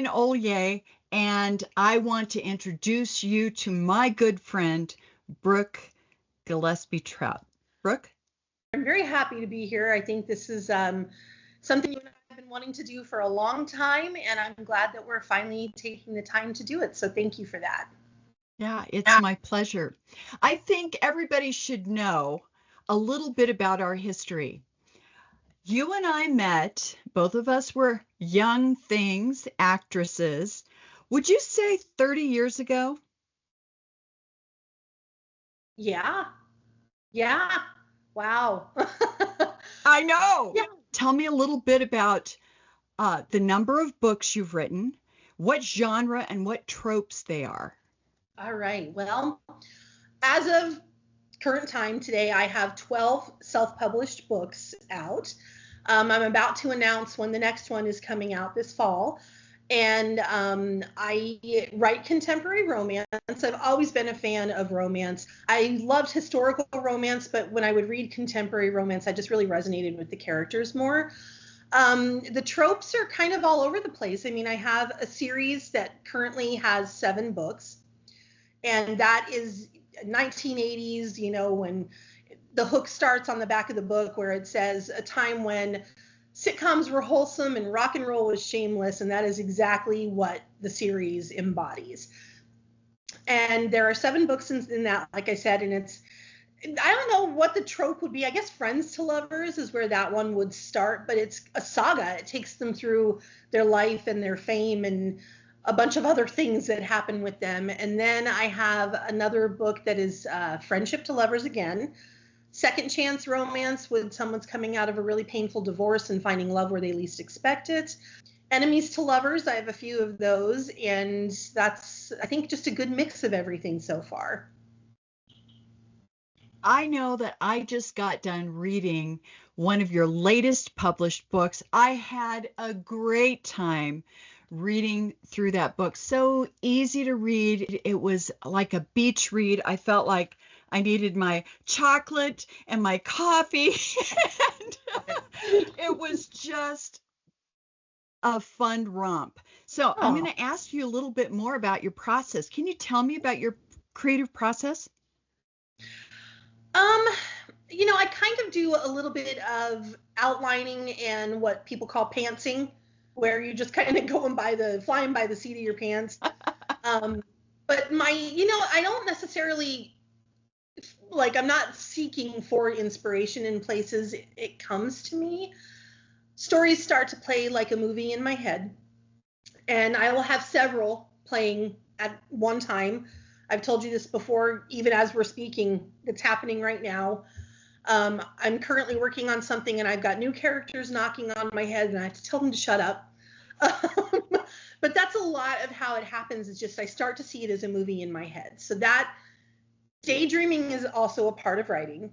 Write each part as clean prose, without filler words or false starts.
Lorraine Ollier, and I want to introduce you to my good friend, Brooke Gillespie Trout. Brooke? I'm very happy to be here. I think this is something you and I have been wanting to do for a long time, and I'm glad that we're finally taking the time to do it. So thank you for that. Yeah, it's my pleasure. I think everybody should know a little bit about our history. You and I met, both of us were young things, actresses. Would you say 30 years ago? Yeah. Yeah. Wow. I know. Yeah. Tell me a little bit about the number of books you've written, what genre and what tropes they are. All right. Well, as of current time today, I have 12 self-published books out. I'm about to announce when the next one is coming out this fall. And I write contemporary romance. I've always been a fan of romance. I loved historical romance, but when I would read contemporary romance, I just really resonated with the characters more. The tropes are kind of all over the place. I mean, I have a series that currently has 7 books, and that is 1980s, when the hook starts on the back of the book where it says a time when sitcoms were wholesome and rock and roll was shameless, and that is exactly what the series embodies. And there are 7 books in that, like I said, and I don't know what the trope would be. I guess friends to lovers is where that one would start, but it's a saga. It takes them through their life and their fame and a bunch of other things that happen with them. And then I have another book that is friendship to lovers again. Second chance romance when someone's coming out of a really painful divorce and finding love where they least expect it. Enemies to lovers, I have a few of those, and that's, I think, just a good mix of everything so far. I know that I just got done reading one of your latest published books. I had a great time reading through that book. So easy to read. It was like a beach read. I felt like I needed my chocolate and my coffee. And it was just a fun romp. So I'm going to ask you a little bit more about your process. Can you tell me about your creative process? I kind of do a little bit of outlining and what people call pantsing, where you just kind of flying by the seat of your pants. But I don't necessarily, I'm not seeking for inspiration in places. It comes to me. Stories start to play like a movie in my head, and I will have several playing at one time. I've told you this before, even as we're speaking, it's happening right now. I'm currently working on something, and I've got new characters knocking on my head, and I have to tell them to shut up. But that's a lot of how it happens. It's just I start to see it as a movie in my head. So that daydreaming is also a part of writing.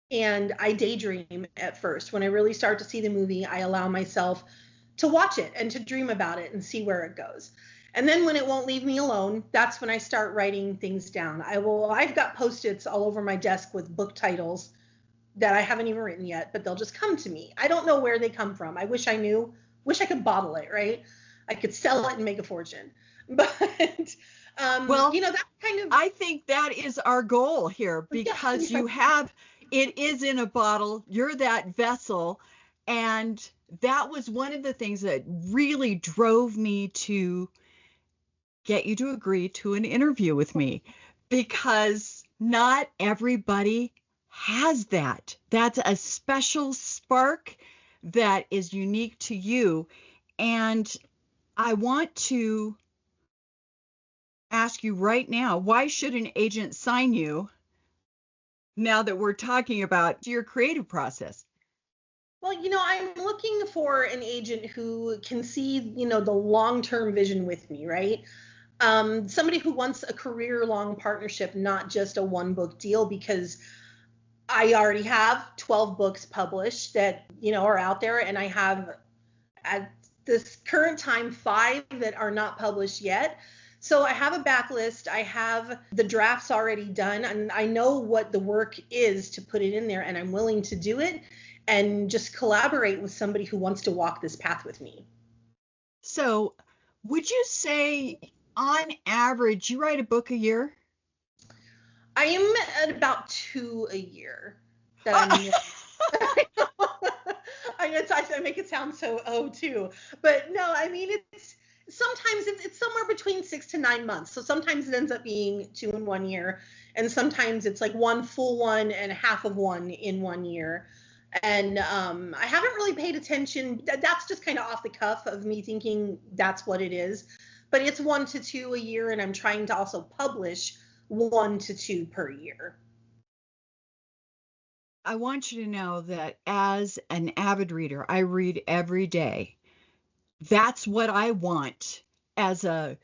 And I daydream at first. When I really start to see the movie, I allow myself to watch it and to dream about it and see where it goes. And then when it won't leave me alone, that's when I start writing things down. I've got Post-its all over my desk with book titles that I haven't even written yet, but they'll just come to me. I don't know where they come from. I wish I knew. Wish I could bottle it, right? I could sell it and make a fortune. But that kind of. I think that is our goal here, because it is in a bottle. You're that vessel, and that was one of the things that really drove me to get you to agree to an interview with me, because not everybody has that. That's a special spark that is unique to you. And I want to ask you right now, why should an agent sign you now that we're talking about your creative process? Well, I'm looking for an agent who can see, the long-term vision with me, right? Somebody who wants a career-long partnership, not just a one-book deal, because I already have 12 books published that, are out there, and I have at this current time 5 that are not published yet. So I have a backlist. I have the drafts already done, and I know what the work is to put it in there, and I'm willing to do it and just collaborate with somebody who wants to walk this path with me. So Would you say on average you write a book a year? I am at about 2 a year that I'm. I make it sound so too, but no, I mean it's sometimes it's somewhere between 6 to 9 months. So sometimes it ends up being 2 in 1 year, and sometimes it's like one full one and half of one in 1 year. And I haven't really paid attention. That's just kind of off the cuff of me thinking that's what it is. But it's 1 to 2 a year, and I'm trying to also publish 1 to 2 per year. I want you to know that as an avid reader, I read every day. That's what I want as a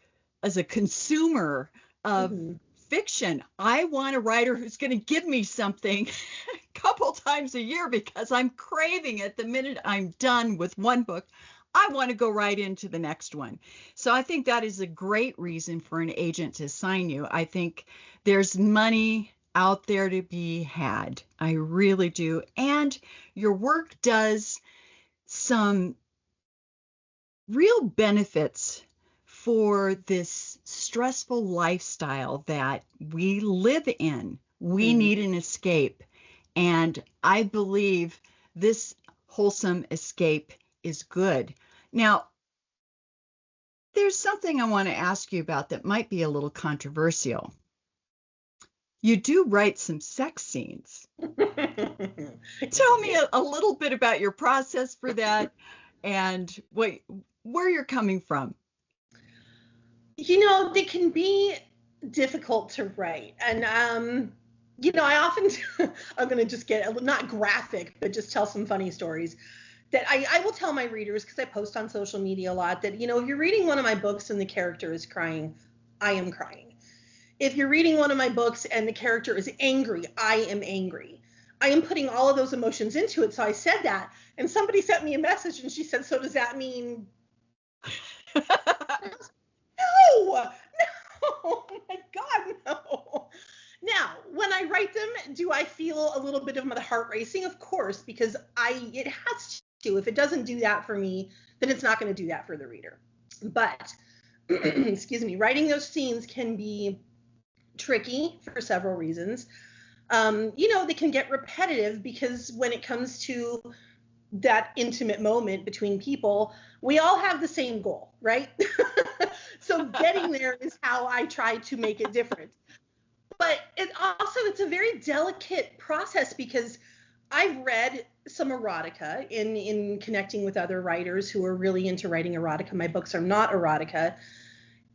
consumer of Mm-hmm. fiction. I want a writer who's going to give me something a couple times a year because I'm craving it the minute I'm done with one book. I want to go right into the next one. So I think that is a great reason for an agent to sign you. I think there's money out there to be had. I really do. And your work does some real benefits for this stressful lifestyle that we live in. We Mm-hmm. need an escape. And I believe this wholesome escape is good. Now, there's something I want to ask you about that might be a little controversial. You do write some sex scenes. Tell me a little bit about your process for that and where you're coming from. They can be difficult to write. And, I often, I'm going to just get not graphic, but just tell some funny stories that I will tell my readers because I post on social media a lot that, if you're reading one of my books and the character is crying, I am crying. If you're reading one of my books and the character is angry, I am angry. I am putting all of those emotions into it. So I said that. And somebody sent me a message and she said, so does that mean no, oh my God, no. Now, when I write them, do I feel a little bit of my heart racing? Of course, because it has to. If it doesn't do that for me, then it's not going to do that for the reader. But, excuse me, writing those scenes can be tricky for several reasons. They can get repetitive because when it comes to that intimate moment between people, we all have the same goal, right? So getting there is how I try to make it different. But it's a very delicate process because I've read some erotica in connecting with other writers who are really into writing erotica. My books are not erotica.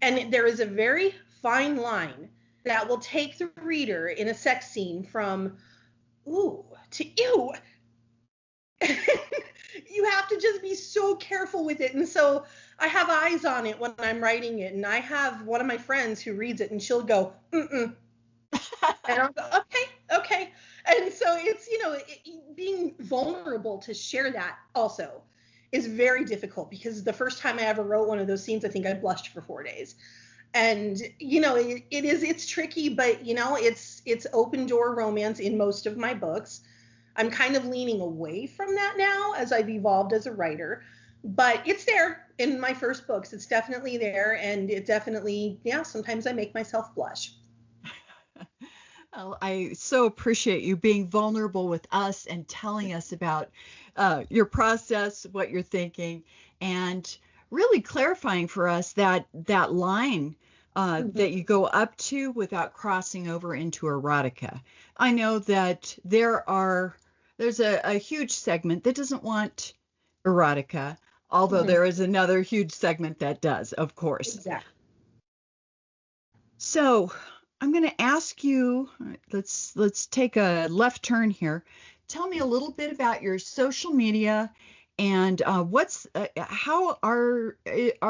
And there is a very fine line that will take the reader in a sex scene from ooh to ew. You have to just be so careful with it. And so I have eyes on it when I'm writing it. And I have one of my friends who reads it and she'll go, mm-mm. And I'll go, okay. And so it's, being vulnerable to share that also is very difficult because the first time I ever wrote one of those scenes, I think I blushed for 4 days. And, it's tricky, but, it's open door romance in most of my books. I'm kind of leaning away from that now as I've evolved as a writer, but it's there in my first books. It's definitely there. And it definitely, sometimes I make myself blush. Well, I so appreciate you being vulnerable with us and telling us about your process, what you're thinking, and really clarifying for us that line that you go up to without crossing over into erotica. I know that there's a huge segment that doesn't want erotica, although Mm-hmm. there is another huge segment that does, of course. Exactly. So I'm going to ask you, let's take a left turn here. Tell me a little bit about your social media and how are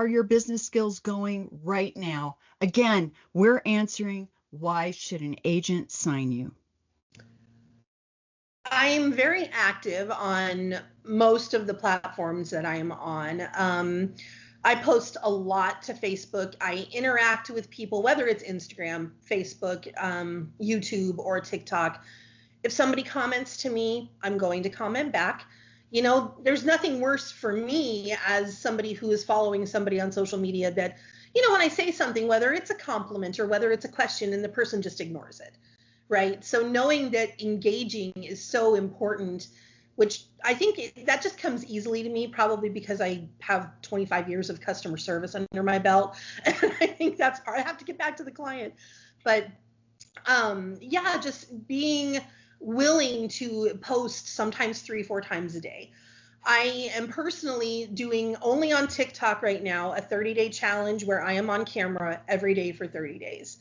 your business skills going right now? Again, we're answering why should an agent sign you? I'm very active on most of the platforms that I am on. I post a lot to Facebook. I interact with people, whether it's Instagram, Facebook, YouTube, or TikTok. If somebody comments to me, I'm going to comment back. You know, there's nothing worse for me as somebody who is following somebody on social media that, you know, when I say something, whether it's a compliment or whether it's a question, and the person just ignores it, right? So knowing that engaging is so important, which I think that just comes easily to me, probably because I have 25 years of customer service under my belt. And I think that's part. I have to get back to the client. But yeah, just being willing to post sometimes 3, 4 times a day. I am personally doing only on TikTok right now a 30-day challenge where I am on camera every day for 30 days.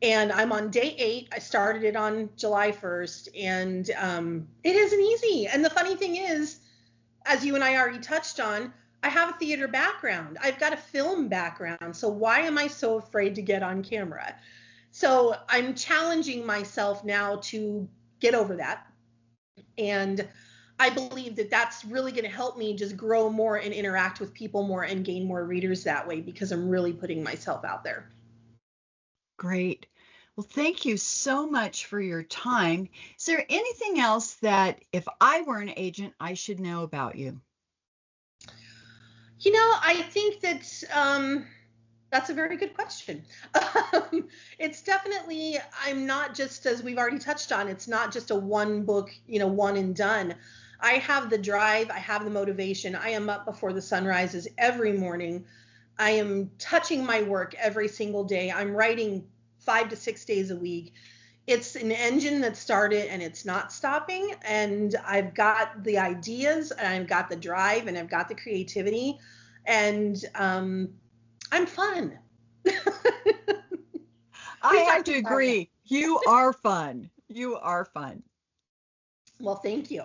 And I'm on day 8. I started it on July 1st, and it isn't easy. And the funny thing is, as you and I already touched on, I have a theater background. I've got a film background. So why am I so afraid to get on camera? So I'm challenging myself now to get over that. And I believe that that's really going to help me just grow more and interact with people more and gain more readers that way, because I'm really putting myself out there. Great. Well, thank you so much for your time. Is there anything else that if I were an agent, I should know about you? You know, I think that's a very good question. It's definitely, I'm not just, as we've already touched on, it's not just a one book, you know, one and done. I have the drive, I have the motivation. I am up before the sun rises every morning. I am touching my work every single day. I'm writing 5 to 6 days a week. It's an engine that started and it's not stopping. And I've got the ideas and I've got the drive and I've got the creativity, and I'm fun. I have to agree. You are fun. You are fun. Well, thank you.